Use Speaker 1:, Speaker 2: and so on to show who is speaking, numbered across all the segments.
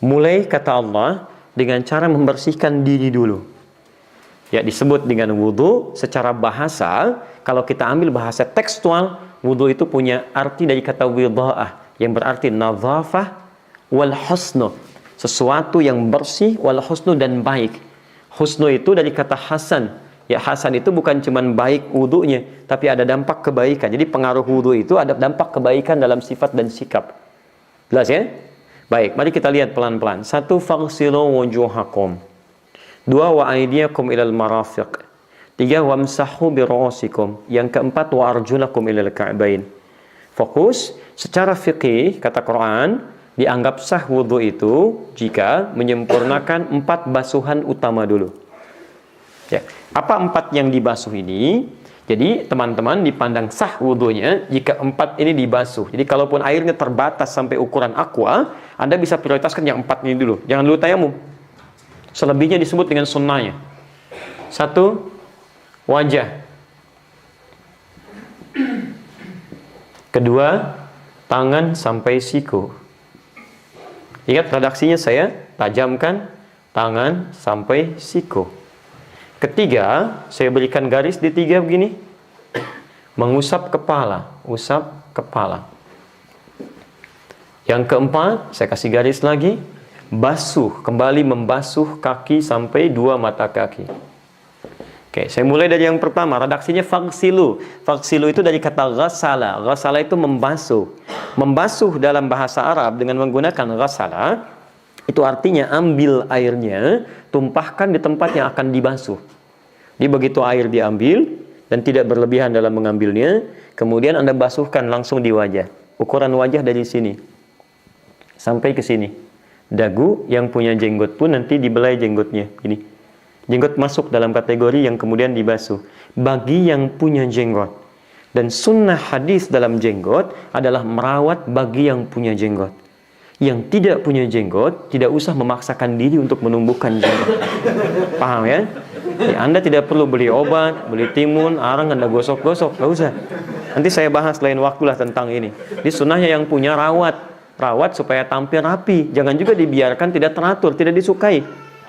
Speaker 1: Mulai kata Allah dengan cara membersihkan diri dulu. Ya, disebut dengan wudu secara bahasa. Kalau kita ambil bahasa tekstual, wudu itu punya arti dari kata widha'ah yang berarti nadhafah wal husnu. Sesuatu yang bersih wal husnu dan baik. Husnu itu dari kata hasan. Ya, hasan itu bukan cuma baik wudunya, tapi ada dampak kebaikan. Jadi pengaruh wudu itu ada dampak kebaikan dalam sifat dan sikap. Jelas ya? Baik, mari kita lihat pelan-pelan. 1. Faghsilu wujuhakum. 2. Wa aydiyakum ilal marafiq. 3. Wamsahu bi ru'usikum. Yang keempat, wa arjulakum ilal ka'bain. Fokus secara fikih kata Quran, dianggap sah wudu itu jika menyempurnakan 4 basuhan utama dulu. Ya, apa 4 yang dibasuh ini? Jadi teman-teman dipandang sah wudunya jika 4 ini dibasuh. Jadi kalaupun airnya terbatas sampai ukuran aqua, Anda bisa prioritaskan yang 4 ini dulu. Jangan dulu tayamum. Selebihnya disebut dengan sunnahnya. 1. Wajah. 2. Tangan sampai siku. Ingat redaksinya saya tajamkan tangan sampai siku. 3, saya berikan garis di 3 begini. Mengusap kepala, usap kepala. Yang keempat, saya kasih garis lagi. Basuh, kembali membasuh kaki sampai 2 mata kaki. Oke, saya mulai dari yang pertama. Redaksinya faghsilu. Faghsilu itu dari kata ghassala. Ghassala itu membasuh. Membasuh dalam bahasa Arab dengan menggunakan ghassala itu artinya ambil airnya, tumpahkan di tempat yang akan dibasuh. Jadi begitu air diambil dan tidak berlebihan dalam mengambilnya, kemudian Anda basuhkan langsung di wajah. Ukuran wajah dari sini sampai ke sini. Dagu yang punya jenggot pun nanti dibelai jenggotnya. Ini jenggot masuk dalam kategori yang kemudian dibasuh. Bagi yang punya jenggot. Dan sunnah hadis dalam jenggot adalah merawat bagi yang punya jenggot. Yang tidak punya jenggot tidak usah memaksakan diri untuk menumbuhkan jenggot. Paham ya? Ya, Anda tidak perlu beli obat, beli timun, arang Anda gosok-gosok, nggak usah. Nanti saya bahas lain waktu lah tentang ini. Di sunnahnya yang punya rawat supaya tampil rapi. Jangan juga dibiarkan tidak teratur, tidak disukai.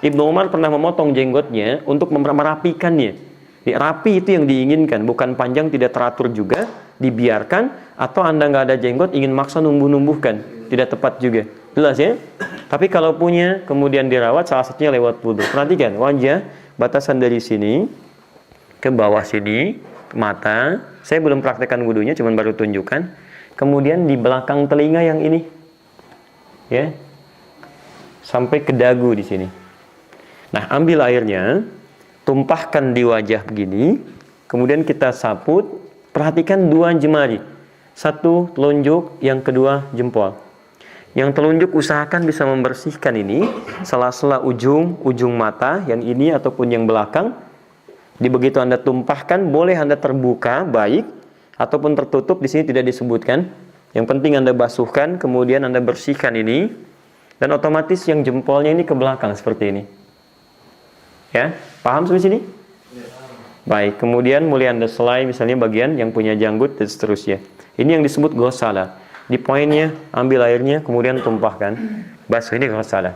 Speaker 1: Ibnu Umar pernah memotong jenggotnya untuk merapikannya. Rapi itu yang diinginkan, bukan panjang tidak teratur juga, dibiarkan. Atau Anda nggak ada jenggot, ingin maksa numbuh-numbuhkan. Tidak tepat juga. Jelas ya? Tapi kalau punya, kemudian dirawat, salah satunya lewat wudu. Perhatikan, wajah, batasan dari sini, ke bawah sini, mata. Saya belum praktekkan wudunya, cuma baru tunjukkan. Kemudian di belakang telinga yang ini. Ya. Sampai ke dagu di sini. Nah, ambil airnya, tumpahkan di wajah begini, kemudian kita saput, perhatikan 2 jemari. 1 telunjuk, yang kedua jempol. Yang telunjuk usahakan bisa membersihkan ini, sela-sela ujung mata, yang ini ataupun yang belakang. Di begitu Anda tumpahkan, boleh Anda terbuka, baik, ataupun tertutup, di sini tidak disebutkan. Yang penting Anda basuhkan, kemudian Anda bersihkan ini, dan otomatis yang jempolnya ini ke belakang seperti ini. Ya, paham sampai sini? Baik, kemudian mulai Anda selai misalnya bagian yang punya janggut dan seterusnya. Ini yang disebut ghussalah. Di poinnya ambil airnya kemudian tumpahkan. Basuh, ini ghussalah.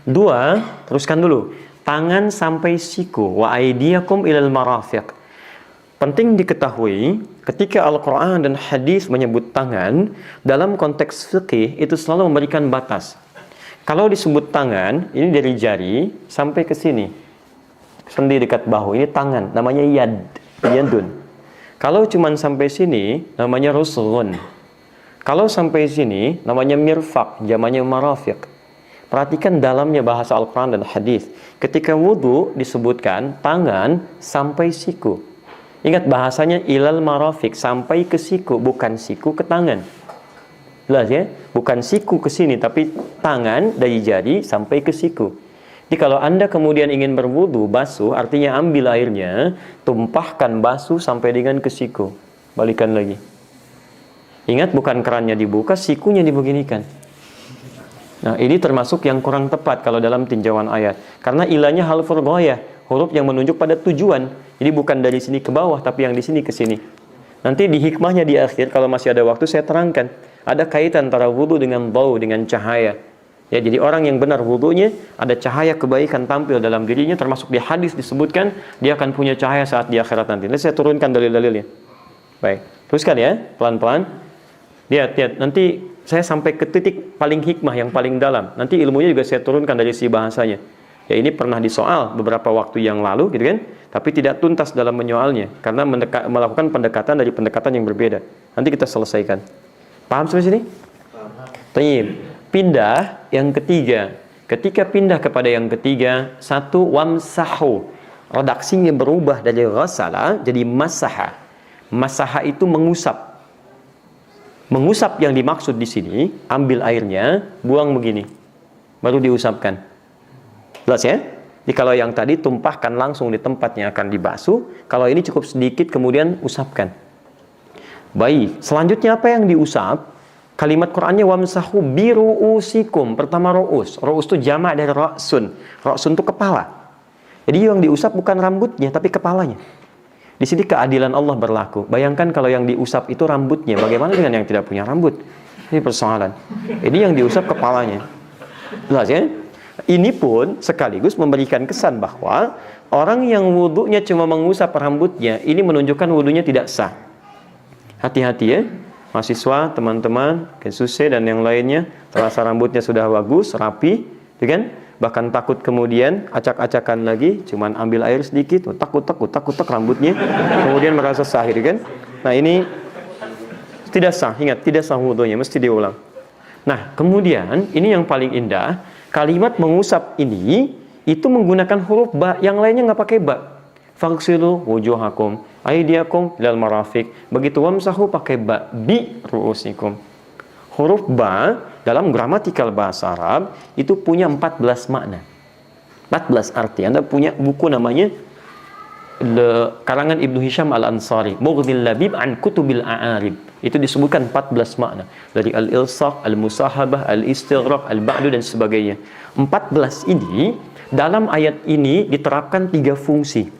Speaker 1: 2, teruskan dulu. Tangan sampai siku. Wa aydiyakum ilal marafiq. Penting diketahui ketika Al-Quran dan hadis menyebut tangan, dalam konteks fikih itu selalu memberikan batas. Kalau disebut tangan, ini dari jari sampai ke sini. Sendi dekat bahu, ini tangan, namanya yadun. Kalau cuma sampai sini, namanya rusulun. Kalau sampai sini, namanya mirfaq, jamannya marafiq. Perhatikan dalamnya bahasa Al-Quran dan hadis. Ketika wudu disebutkan tangan sampai siku. Ingat bahasanya ilal marafiq, sampai ke siku, bukan siku ke tangan. Jelas ya? Bukan siku ke sini, tapi tangan dari jari sampai ke siku. Jadi kalau Anda kemudian ingin berwudu, basuh, artinya ambil airnya, tumpahkan basuh sampai dengan ke siku. Balikan lagi. Ingat, bukan kerannya dibuka, sikunya dibeginikan. Nah, ini termasuk yang kurang tepat kalau dalam tinjauan ayat. Karena ilahnya halful ghayah, huruf yang menunjuk pada tujuan. Jadi bukan dari sini ke bawah, tapi yang di sini ke sini. Nanti di hikmahnya di akhir, kalau masih ada waktu, saya terangkan. Ada kaitan antara wudu dengan bau, dengan cahaya. Ya, jadi orang yang benar wudunya, ada cahaya kebaikan tampil dalam dirinya, termasuk di hadis disebutkan dia akan punya cahaya saat di akhirat nanti. Nanti saya turunkan dalil-dalilnya. Baik, teruskan ya, pelan-pelan. Lihat, nanti saya sampai ke titik paling hikmah yang paling dalam. Nanti ilmunya juga saya turunkan dari si bahasanya. Ya, ini pernah disoal beberapa waktu yang lalu, gitu kan? Tapi tidak tuntas dalam menyoalnya, karena melakukan pendekatan dari pendekatan yang berbeda. Nanti kita selesaikan. Paham sampai sini? Tayyib. Pindah yang ketiga. Ketika pindah kepada yang ketiga, satu, wamsahu. Redaksinya berubah dari ghasala jadi masaha. Masaha itu mengusap. Mengusap yang dimaksud di sini, ambil airnya, buang begini, baru diusapkan. Jelas ya? Jadi kalau yang tadi tumpahkan langsung di tempat yang akan dibasuh, kalau ini cukup sedikit kemudian usapkan. Baik, selanjutnya apa yang diusap? Kalimat Qur'annya wamsahu biru'usikum. Pertama ru'us. Ru'us itu jamak dari ra'sun. Ra'sun itu kepala. Jadi yang diusap bukan rambutnya tapi kepalanya. Di sini keadilan Allah berlaku. Bayangkan kalau yang diusap itu rambutnya, bagaimana dengan yang tidak punya rambut? Ini persoalan. Ini yang diusap kepalanya. Jelas ya? Ini pun sekaligus memberikan kesan bahwa orang yang wudunya cuma mengusap rambutnya, ini menunjukkan wudunya tidak sah. Hati-hati ya, mahasiswa, teman-teman, Kensusi dan yang lainnya, terasa rambutnya sudah bagus, rapi, ya kan? Bahkan takut kemudian acak-acakan lagi, cuman ambil air sedikit, takut rambutnya, kemudian merasa sah, ya kan? Nah ini tidak sah, ingat, tidak sah wudunya, mesti diulang. Nah kemudian, ini yang paling indah, kalimat mengusap ini, itu menggunakan huruf ba, yang lainnya nggak pakai ba. Faghsilu wujuhakum aydiyakum ilal marafiq. Begitu wamsahu pakai ba, bi ru'usikum. Huruf ba dalam gramatikal bahasa Arab itu punya 14 makna. 14 arti. Anda punya buku namanya karangan Ibnu Hisham Al-Ansari, Mughnil Labib an Kutubil A'arib. Itu disebutkan 14 makna. Dari al-ilsaq, al-musahabah, al-istighraq, al-ba'du dan sebagainya. 14 ini dalam ayat ini diterapkan 3 fungsi.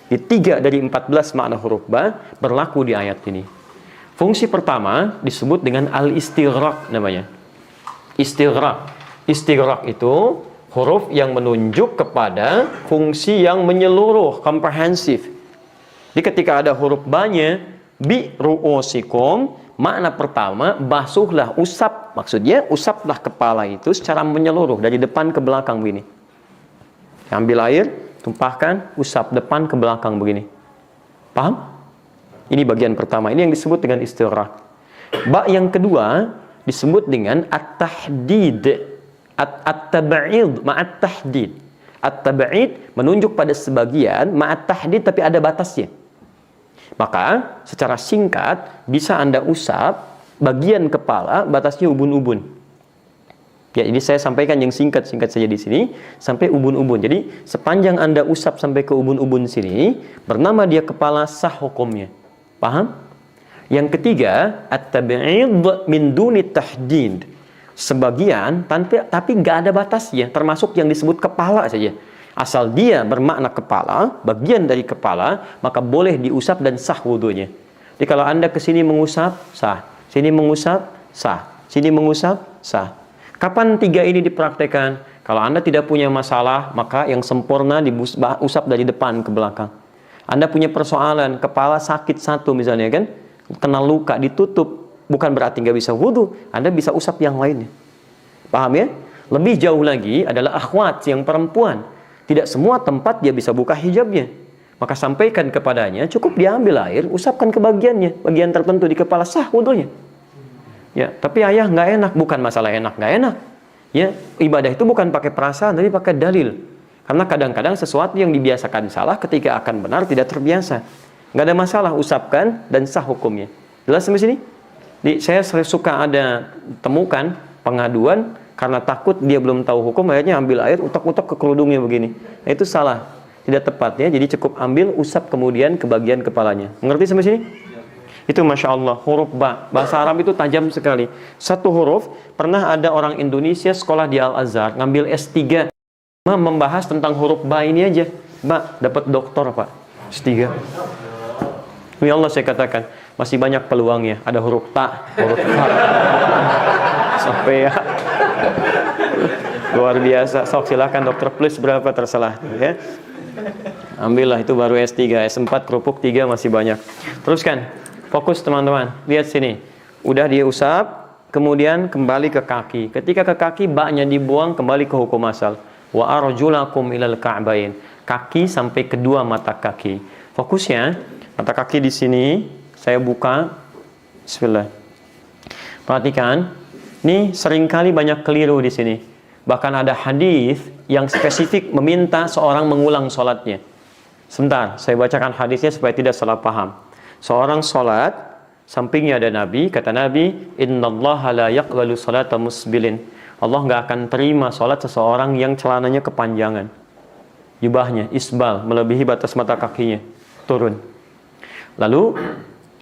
Speaker 1: Di 3 dari 14 makna huruf ba berlaku di ayat ini. Fungsi pertama disebut dengan al-istighraq namanya. Istighraq. Istighraq itu huruf yang menunjuk kepada fungsi yang menyeluruh, komprehensif. Jadi ketika ada huruf ba-nya, bi ru'usikum, makna pertama, basuhlah, usap. Maksudnya, usaplah kepala itu secara menyeluruh dari depan ke belakang begini. Ambil air, tumpahkan, usap depan ke belakang begini. Paham? Ini bagian pertama. Ini yang disebut dengan istighraq. Ba yang kedua disebut dengan at-tahdid. At-tab'id ma'at tahdid. At-tab'id menunjuk pada sebagian, ma'at tahdid tapi ada batasnya. Maka secara singkat bisa Anda usap bagian kepala, batasnya ubun-ubun. Ya, ini saya sampaikan yang singkat-singkat saja di sini sampai ubun-ubun. Jadi sepanjang Anda usap sampai ke ubun-ubun sini, bernama dia kepala, sah hukumnya. Paham? Yang ketiga, at-tab'id min duni tahdid. Sebagian tapi nggak ada batasnya, termasuk yang disebut kepala saja. Asal dia bermakna kepala, bagian dari kepala, maka boleh diusap dan sah wudunya. Jadi kalau Anda ke sini mengusap, sah. Sini mengusap, sah. Sini mengusap, sah. Kapan 3 ini dipraktekkan? Kalau Anda tidak punya masalah, maka yang sempurna diusap dari depan ke belakang. Anda punya persoalan, kepala sakit satu misalnya kan, kena luka, ditutup, bukan berarti nggak bisa wudu. Anda bisa usap yang lainnya. Paham ya? Lebih jauh lagi adalah akhwat yang perempuan. Tidak semua tempat dia bisa buka hijabnya. Maka sampaikan kepadanya, cukup diambil air, usapkan ke bagiannya, bagian tertentu di kepala, sah wudunya. Ya, tapi ayah nggak enak, bukan masalah enak nggak enak. Ya, ibadah itu bukan pakai perasaan, tapi pakai dalil. Karena kadang-kadang sesuatu yang dibiasakan salah ketika akan benar tidak terbiasa. Nggak ada masalah, usapkan dan sah hukumnya. Jelas sampai sini? Saya suka ada temukan pengaduan karena takut dia belum tahu hukum, akhirnya ambil air, utak-utak ke kerudungnya begini. Nah, itu salah, tidak tepat ya. Jadi cukup ambil, usap kemudian ke bagian kepalanya. Mengerti sampai sini? Itu Masya Allah, huruf ba. Bahasa Arab itu tajam sekali. Satu huruf, pernah ada orang Indonesia sekolah di Al-Azhar, ngambil S3. Membahas tentang huruf ba ini aja. Ba, dapat doktor Pak. S3. Ya Allah saya katakan, masih banyak peluangnya. Ada huruf ta, huruf fa. Sampai ya. Luar biasa. Sok silakan dokter plus berapa terserah ya. Ambillah, itu baru S3, S4 kerupuk 3 masih banyak. Teruskan. Fokus teman-teman. Lihat sini. Udah dia usap, kemudian kembali ke kaki. Ketika ke kaki, baknya dibuang, kembali ke hukum asal. Wa arjulakum ilal ka'bain. Kaki sampai kedua mata kaki. Fokusnya mata kaki di sini saya buka. Bismillah. Perhatikan. Ini seringkali banyak keliru di sini. Bahkan ada hadis yang spesifik meminta seorang mengulang sholatnya. Sebentar, saya bacakan hadisnya supaya tidak salah paham. Seorang sholat, sampingnya ada Nabi, kata Nabi, innallaha la yaqbalu sholata musbilin. Allah nggak akan terima sholat seseorang yang celananya kepanjangan. Jubahnya, isbal, melebihi batas mata kakinya. Turun. Lalu,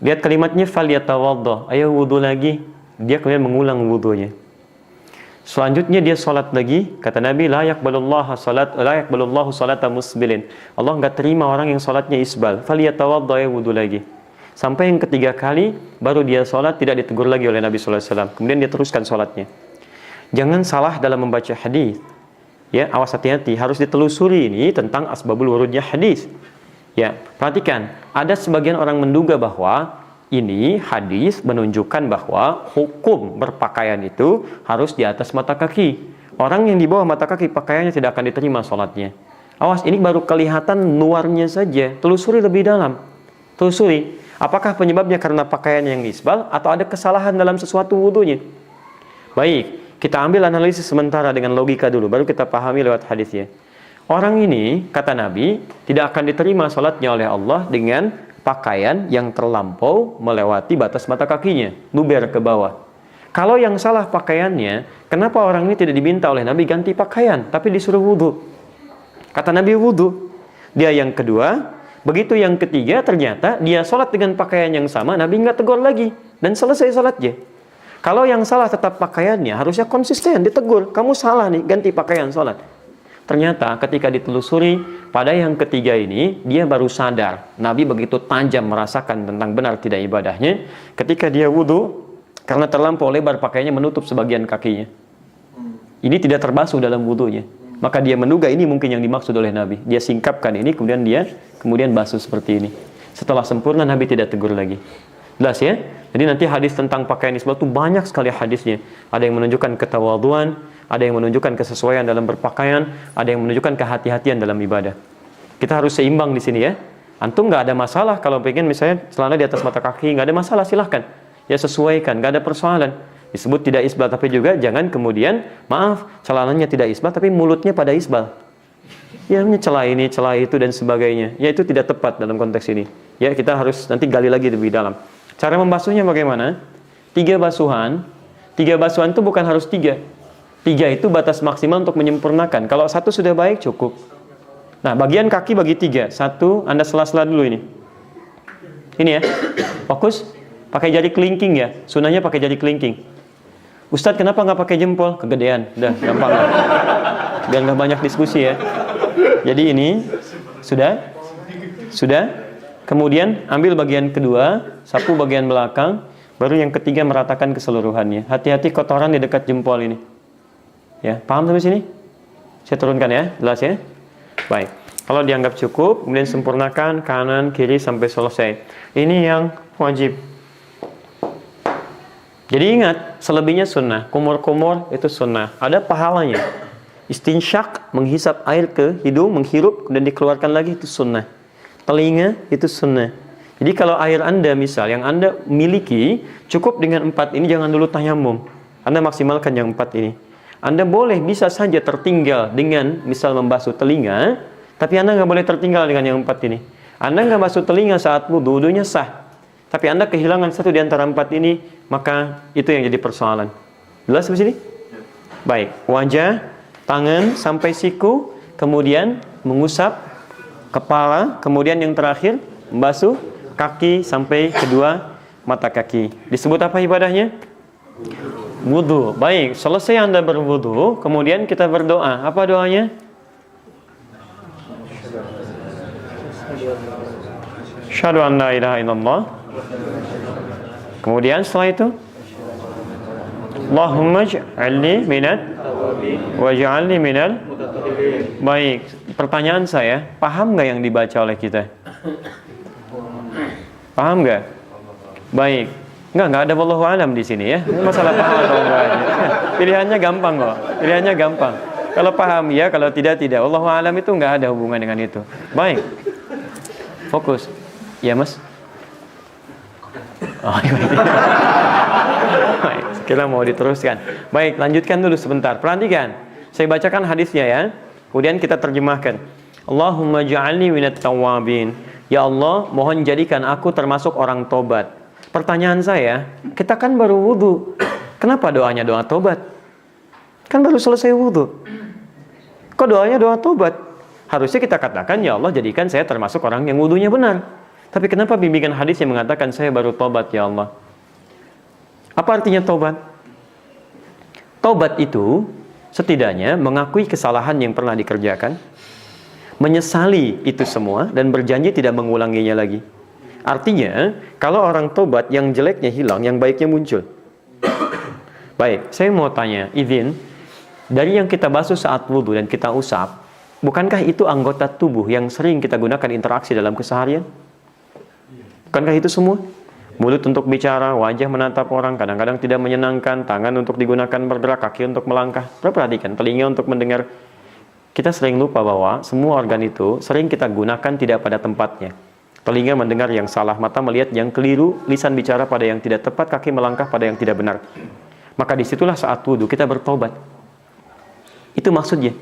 Speaker 1: lihat kalimatnya, falyatawaddah, ayo wudu lagi. Dia kemudian mengulang wudunya. Selanjutnya dia sholat lagi, kata Nabi, la yaqbalullahu sholata musbilin. Allah nggak terima orang yang sholatnya isbal. Falyatawaddah, ayo wudu lagi. Sampai yang ketiga kali, baru dia sholat, tidak ditegur lagi oleh Nabi SAW. Kemudian dia teruskan sholatnya. Jangan salah dalam membaca hadis. Ya, awas hati-hati, harus ditelusuri ini tentang asbabul wurudnya hadis. Ya, perhatikan, ada sebagian orang menduga bahwa ini hadis menunjukkan bahwa hukum berpakaian itu harus di atas mata kaki. Orang yang di bawah mata kaki pakaiannya tidak akan diterima sholatnya. Awas, ini baru kelihatan luarnya saja. Telusuri lebih dalam. Telusuri, apakah penyebabnya karena pakaian yang isbal atau ada kesalahan dalam sesuatu wudunya. Baik, kita ambil analisis sementara dengan logika dulu, baru kita pahami lewat hadisnya. Orang ini, kata Nabi, tidak akan diterima sholatnya oleh Allah dengan pakaian yang terlampau melewati batas mata kakinya, luber ke bawah. Kalau yang salah pakaiannya, kenapa orang ini tidak diminta oleh Nabi ganti pakaian, tapi disuruh wudhu? Kata Nabi wudhu. Dia yang kedua, begitu yang ketiga ternyata dia sholat dengan pakaian yang sama, Nabi nggak tegur lagi, dan selesai sholatnya. Kalau yang salah tetap pakaiannya, harusnya konsisten, ditegur, kamu salah nih, ganti pakaian sholat. Ternyata ketika ditelusuri, pada yang ketiga ini, dia baru sadar. Nabi begitu tajam merasakan tentang benar tidak ibadahnya. Ketika dia wudhu, karena terlampau lebar pakaiannya menutup sebagian kakinya. Ini tidak terbasuh dalam wudhunya. Maka dia menduga ini mungkin yang dimaksud oleh Nabi. Dia singkapkan ini, kemudian basuh seperti ini. Setelah sempurna, Nabi tidak tegur lagi. Jelas ya? Jadi nanti hadis tentang pakaian isbal itu banyak sekali hadisnya. Ada yang menunjukkan ketawaduan, ada yang menunjukkan kesesuaian dalam berpakaian, ada yang menunjukkan kehati-hatian dalam ibadah. Kita harus seimbang di sini ya. Antum nggak ada masalah kalau pengen misalnya celana di atas mata kaki, nggak ada masalah, silahkan. Ya sesuaikan, nggak ada persoalan. Disebut tidak isbal, tapi juga jangan kemudian, maaf, celananya tidak isbal, tapi mulutnya pada isbal. Ya celah ini, celah itu dan sebagainya. Ya itu tidak tepat dalam konteks ini. Ya kita harus nanti gali lagi lebih dalam. Cara membasuhnya bagaimana? 3 basuhan. 3 basuhan itu bukan harus 3. 3 itu batas maksimal untuk menyempurnakan. Kalau 1 sudah baik cukup. Nah, bagian kaki bagi 3. 1, Anda sela-sela dulu ini. Ini ya. Fokus. Pakai jari kelingking ya. Sunahnya pakai jari kelingking. Ustadz kenapa nggak pakai jempol? Kegedean. Udah, gampang lah. Biar nggak banyak diskusi ya. Jadi ini sudah. Kemudian ambil bagian kedua, sapu bagian belakang, baru yang ketiga meratakan keseluruhannya. Hati-hati kotoran di dekat jempol ini. Ya, paham sampai sini? Saya turunkan ya, jelas ya? Baik. Kalau dianggap cukup, kemudian sempurnakan kanan kiri sampai selesai. Ini yang wajib. Jadi ingat, selebihnya sunnah. Kumur-kumur itu sunnah. Ada pahalanya. Istinsyak, menghisap air ke hidung, menghirup, dan dikeluarkan lagi, itu sunnah. Telinga, itu sunnah. Jadi kalau air Anda misal, yang Anda miliki, cukup dengan 4 ini, jangan dulu tayamum. Anda maksimalkan yang 4 ini. Anda boleh bisa saja tertinggal dengan misal membasuh telinga, tapi Anda nggak boleh tertinggal dengan yang 4 ini. Anda nggak basuh telinga saat wudhu, wudhunya sah. Tapi Anda kehilangan 1 di antara 4 ini, maka itu yang jadi persoalan. Jelas di sini? Baik, wajah, tangan sampai siku, kemudian mengusap kepala, kemudian yang terakhir membasuh kaki sampai kedua mata kaki. Disebut apa ibadahnya? Wudu. Baik, selesai Anda berwudu, kemudian kita berdoa. Apa doanya? Asyhadu an la ilaha illallah. Kemudian setelah itu Allahumma ij'alni minal waj'alni minal. Baik, pertanyaan saya, paham nggak yang dibaca oleh kita? Paham nggak? Baik. Nggak ada wallahu alam di sini ya. Ini masalah paham atau enggak aja. Pilihannya gampang kok. Pilihannya gampang. Kalau paham ya, kalau tidak tidak. Wallahu alam itu nggak ada hubungan dengan itu. Baik. Fokus. Ya, Mas. Oh, baik. Kita mau diteruskan. Baik, lanjutkan dulu sebentar. Perhatikan. Saya bacakan hadisnya ya. Kemudian kita terjemahkan. Allahumma ja'alni minat tawwabin. Ya Allah, mohon jadikan aku termasuk orang tobat. Pertanyaan saya, kita kan baru wudhu. Kenapa doanya doa tobat? Kan baru selesai wudhu. Kok doanya doa tobat? Harusnya kita katakan, ya Allah jadikan saya termasuk orang yang wudhunya benar. Tapi kenapa bimbingan hadis yang mengatakan saya baru tobat ya Allah? Apa artinya tobat? Tobat itu setidaknya mengakui kesalahan yang pernah dikerjakan, menyesali itu semua, dan berjanji tidak mengulanginya lagi. Artinya, kalau orang tobat, yang jeleknya hilang, yang baiknya muncul. Baik, saya mau tanya, izin, dari yang kita basuh saat wudhu dan kita usap, bukankah itu anggota tubuh yang sering kita gunakan interaksi dalam keseharian? Bukankah itu semua? Mulut untuk bicara, wajah menatap orang, kadang-kadang tidak menyenangkan, tangan untuk digunakan bergerak, kaki untuk melangkah. Perhatikan, telinga untuk mendengar. Kita sering lupa bahwa semua organ itu sering kita gunakan tidak pada tempatnya. Telinga mendengar yang salah, mata melihat yang keliru, lisan bicara pada yang tidak tepat, kaki melangkah pada yang tidak benar. Maka disitulah saat wudhu kita bertobat. Itu maksudnya.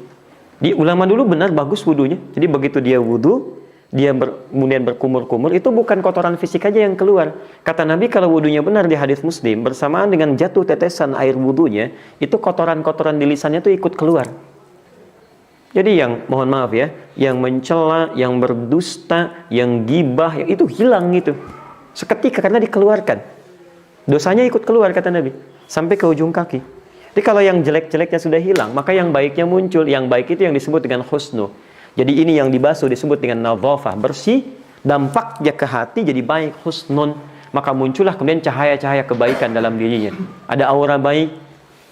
Speaker 1: Di ulama dulu benar bagus wudhunya. Jadi begitu dia wudhu, dia kemudian berkumur-kumur, itu bukan kotoran fisik aja yang keluar. Kata Nabi kalau wudhunya benar di hadis Muslim, bersamaan dengan jatuh tetesan air wudhunya, itu kotoran-kotoran di lisannya itu ikut keluar. Jadi yang, mohon maaf ya, yang mencela, yang berdusta, yang gibah, itu hilang gitu. Seketika karena dikeluarkan. Dosanya ikut keluar kata Nabi, sampai ke ujung kaki. Jadi kalau yang jelek-jeleknya sudah hilang, maka yang baiknya muncul. Yang baik itu yang disebut dengan husnu. Jadi ini yang dibasuh disebut dengan nadhafah, bersih, dampaknya ke hati jadi baik, husnun. Maka muncullah kemudian cahaya-cahaya kebaikan dalam dirinya. Ada aura baik.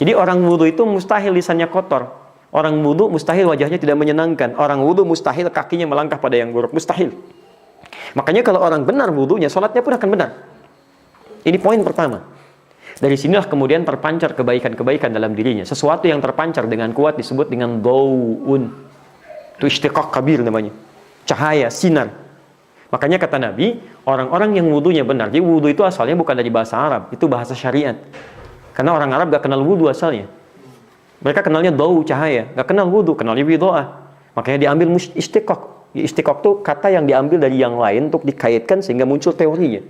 Speaker 1: Jadi orang wudu itu mustahil lisannya kotor. Orang wudu mustahil wajahnya tidak menyenangkan. Orang wudu mustahil kakinya melangkah pada yang buruk. Mustahil. Makanya kalau orang benar wudunya, sholatnya pun akan benar. Ini poin pertama. Dari sinilah kemudian terpancar kebaikan-kebaikan dalam dirinya. Sesuatu yang terpancar dengan kuat disebut dengan daw'un. Itu istiqaq kabir namanya. Cahaya, sinar. Makanya kata Nabi, orang-orang yang wudunya benar. Jadi wudu itu asalnya bukan dari bahasa Arab. Itu bahasa syariat. Karena orang Arab gak kenal wudu asalnya. Mereka kenalnya dawu, cahaya, nggak kenal wudu, kenalnya widho'ah. Makanya diambil istiqaq. Istiqaq itu kata yang diambil dari yang lain untuk dikaitkan sehingga muncul teorinya.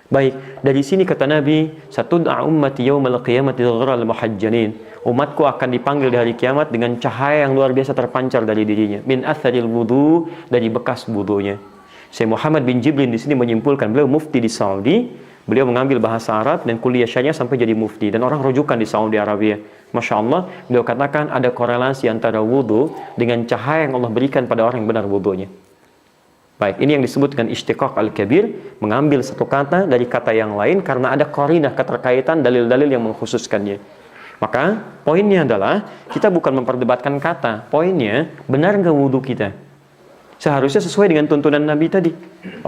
Speaker 1: Baik, dari sini kata Nabi, satud'a ummati yaumal qiyamati ghurral muhajjalin. Umatku akan dipanggil di hari kiamat dengan cahaya yang luar biasa terpancar dari dirinya. Min atharil wudu, dari bekas wudunya. Syekh Muhammad bin Jibril di sini menyimpulkan, beliau mufti di Saudi. Beliau mengambil bahasa Arab dan kuliah syariah sampai jadi mufti. Dan orang rujukan di Saudi Arabia. Masya Allah, beliau katakan ada korelasi antara wudhu dengan cahaya yang Allah berikan pada orang yang benar wudhunya. Baik, ini yang disebut dengan istiqaq al-kabir. Mengambil satu kata dari kata yang lain karena ada qarinah, keterkaitan, dalil-dalil yang mengkhususkannya. Maka, poinnya adalah, kita bukan memperdebatkan kata. Poinnya, benar nggak wudhu kita? Seharusnya sesuai dengan tuntunan Nabi tadi.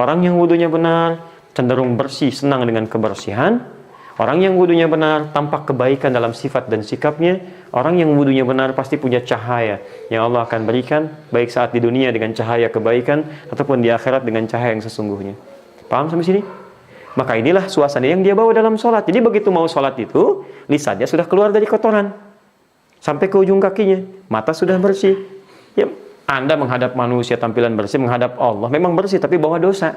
Speaker 1: Orang yang wudhunya benar, cenderung bersih, senang dengan kebersihan. Orang yang wudunya benar, tampak kebaikan dalam sifat dan sikapnya. Orang yang wudunya benar pasti punya cahaya yang Allah akan berikan, baik saat di dunia dengan cahaya kebaikan, ataupun di akhirat dengan cahaya yang sesungguhnya. Paham sampai sini? Maka inilah suasana yang dia bawa dalam sholat. Jadi begitu mau sholat itu, lisannya sudah keluar dari kotoran. Sampai ke ujung kakinya, mata sudah bersih. Ya, Anda menghadap manusia tampilan bersih, menghadap Allah memang bersih, tapi bawa dosa.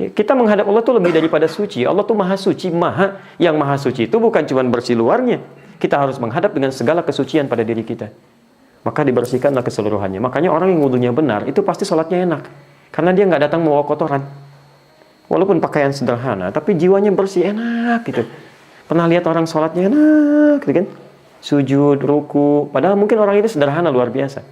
Speaker 1: Kita menghadap Allah itu lebih daripada suci. Allah itu maha suci, yang maha suci itu bukan cuma bersih luarnya. Kita harus menghadap dengan segala kesucian pada diri kita. Maka dibersihkanlah keseluruhannya. Makanya orang yang wudunya benar, itu pasti sholatnya enak. Karena dia nggak datang membawa kotoran. Walaupun pakaian sederhana, tapi jiwanya bersih, enak gitu. Pernah lihat orang sholatnya enak gitu kan? Sujud, ruku. Padahal mungkin orang itu sederhana luar biasa.